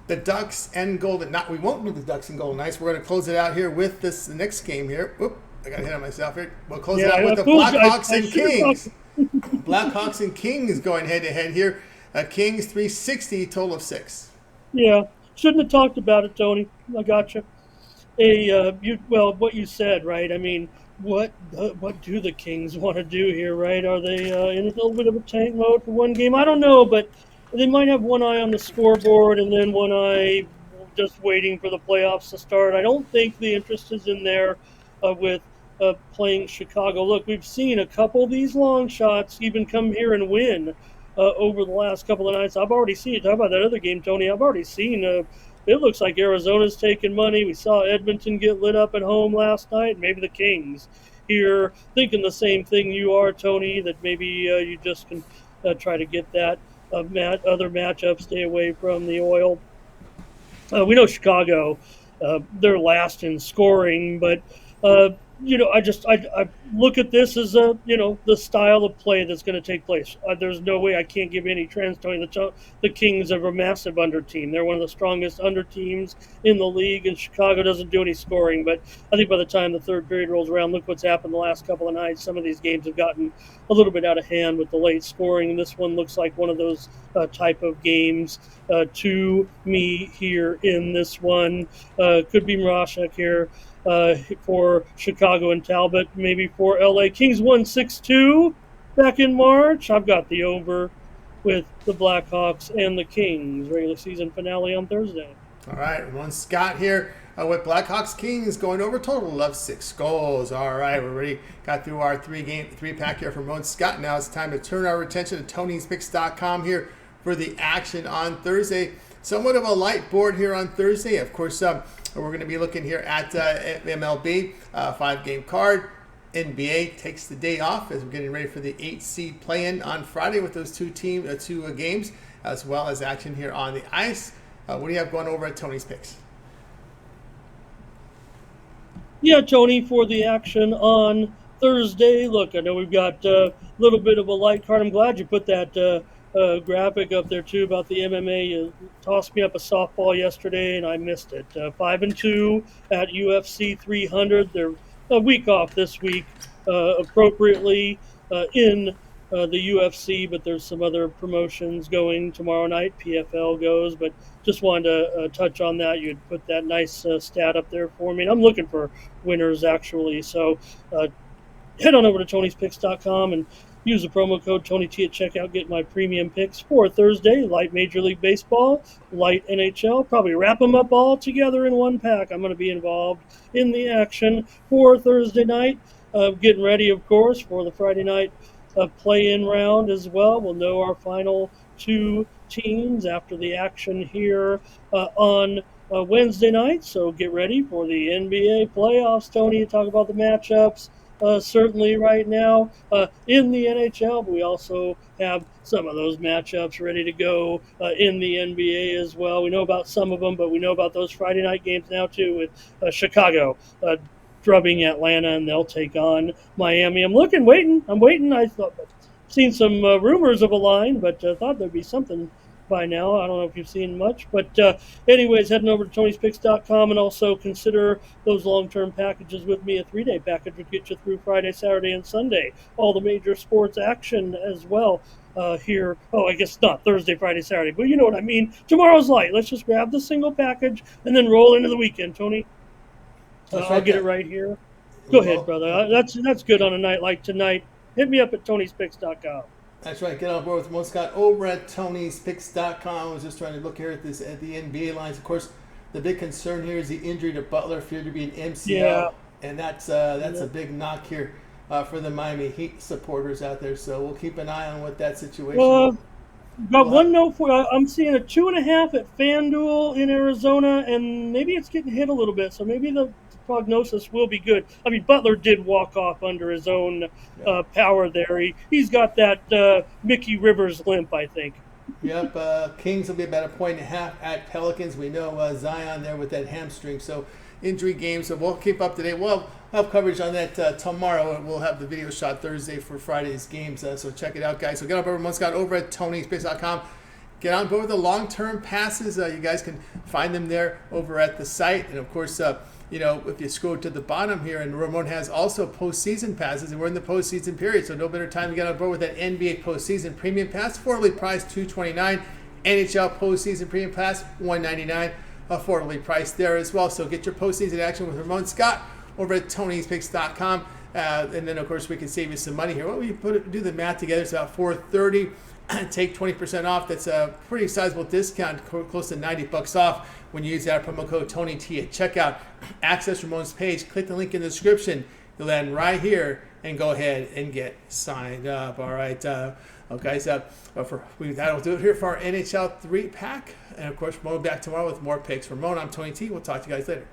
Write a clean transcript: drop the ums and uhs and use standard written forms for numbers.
the Ducks and Golden. Not we won't do the Ducks and Golden Knights. We're going to close it out here with the next game here. Oop, I got ahead of myself here. We'll close it out with the Blackhawks and Kings. Blackhawks and Kings going head to head here. Kings 360, total of 6. Yeah, shouldn't have talked about it, Tony. I got you. What you said, right? I mean, what do the Kings want to do here, right? Are they in a little bit of a tank mode for one game? I don't know, but they might have one eye on the scoreboard and then one eye just waiting for the playoffs to start. I don't think the interest is in there with playing Chicago. Look, we've seen a couple of these long shots even come here and win over the last couple of nights. I've already seen, talk about that other game, Tony, I've already seen it looks like Arizona's taking money. We saw Edmonton get lit up at home last night. Maybe the Kings here thinking the same thing you are, Tony, that maybe you just can try to get that other matchup, stay away from the Oil. We know Chicago, they're last in scoring, but I look at this as the style of play that's going to take place. There's no way I can't give any trends, Tony. The Kings are a massive under team. They're one of the strongest under teams in the league, and Chicago doesn't do any scoring. But I think by the time the third period rolls around, look what's happened the last couple of nights. Some of these games have gotten a little bit out of hand with the late scoring, and this one looks like one of those type of games to me here in this one. Could be Mrashek here. For Chicago and Talbot, maybe for LA. Kings won 6-2 back in March. I've got the over with the Blackhawks and the Kings. Regular season finale on Thursday. All right, Ramon Scott here with Blackhawks Kings going over total of 6 goals. All right, we already got through our 3-pack here from Ramon Scott. Now it's time to turn our attention to Tony'sPicks.com here for the action on Thursday. Somewhat of a light board here on Thursday. Of course, we're going to be looking here at MLB, 5-game card. NBA takes the day off as we're getting ready for the 8-seed play-in on Friday with those two games, as well as action here on the ice. What do you have going over at Tony's Picks? Yeah, Tony, for the action on Thursday. Look, I know we've got a little bit of a light card. I'm glad you put that graphic up there too about the MMA. You tossed me up a softball yesterday and I missed it. 5-2 at UFC 300. They're a week off this week, appropriately in the UFC, but there's some other promotions going tomorrow night. PFL goes, but just wanted to touch on that. You'd put that nice stat up there for me. And I'm looking for winners actually. So head on over to Tony'sPicks.com and use the promo code TonyT at checkout. Get my premium picks for Thursday. Light Major League Baseball, light NHL. Probably wrap them up all together in one pack. I'm going to be involved in the action for Thursday night. Getting ready, of course, for the Friday night play-in round as well. We'll know our final 2 teams after the action here on Wednesday night. So get ready for the NBA playoffs, Tony. Talk about the matchups. Certainly right now in the NHL, but we also have some of those matchups ready to go in the NBA as well. We know about some of them, but we know about those Friday night games now too with Chicago drubbing Atlanta, and they'll take on Miami. I'm waiting. I thought, seen some rumors of a line, but thought there'd be something by now. I don't know if you've seen much, but anyways, heading over to Tony'sPicks.com and also consider those long-term packages with me. A 3-day package would get you through Friday, Saturday, and Sunday. All the major sports action as well here. Oh, I guess not Thursday, Friday, Saturday, but you know what I mean. Tomorrow's light. Let's just grab the single package and then roll into the weekend, Tony. I'll get it right here. Go ahead, brother. That's good on a night like tonight. Hit me up at Tony'sPicks.com. That's right. Get on board with Ramon Scott over at Tony'sPicks.com. I was just trying to look here at the NBA lines. Of course, the big concern here is the injury to Butler, feared to be an MCL, and that's a big knock here for the Miami Heat supporters out there. So we'll keep an eye on what that situation. Got one note for I'm seeing a 2.5 at FanDuel in Arizona, and maybe it's getting hit a little bit. So maybe the prognosis will be good. I mean, Butler did walk off under his own power there. He's got that Mickey Rivers limp, I think. Yep. Kings will be about 1.5 at Pelicans. We know Zion there with that hamstring. So injury game. So we'll keep up to date. We'll have coverage on that tomorrow, and we'll have the video shot Thursday for Friday's games. So check it out, guys. So get up over Ramon Scott over at Tony'sPicks.com. get on board with the long-term passes. You guys can find them there over at the site. And of course, if you scroll to the bottom here, and Ramon has also postseason passes, and we're in the postseason period, so no better time to get on board with that NBA postseason premium pass, affordably priced $229. NHL postseason premium pass $199, affordably priced there as well. So get your postseason action with Ramon Scott over at Tony'sPicks.com. And then, of course, we can save you some money here. Well, we do the math together. It's about $430. Take 20% off. That's a pretty sizable discount, close to $90 off when you use that promo code TonyT at checkout. Access Ramon's page. Click the link in the description. You'll land right here and go ahead and get signed up. All right. Guys, that'll do it here for our NHL 3-pack. And, of course, we'll be back tomorrow with more picks. Ramon, I'm Tony T. We'll talk to you guys later.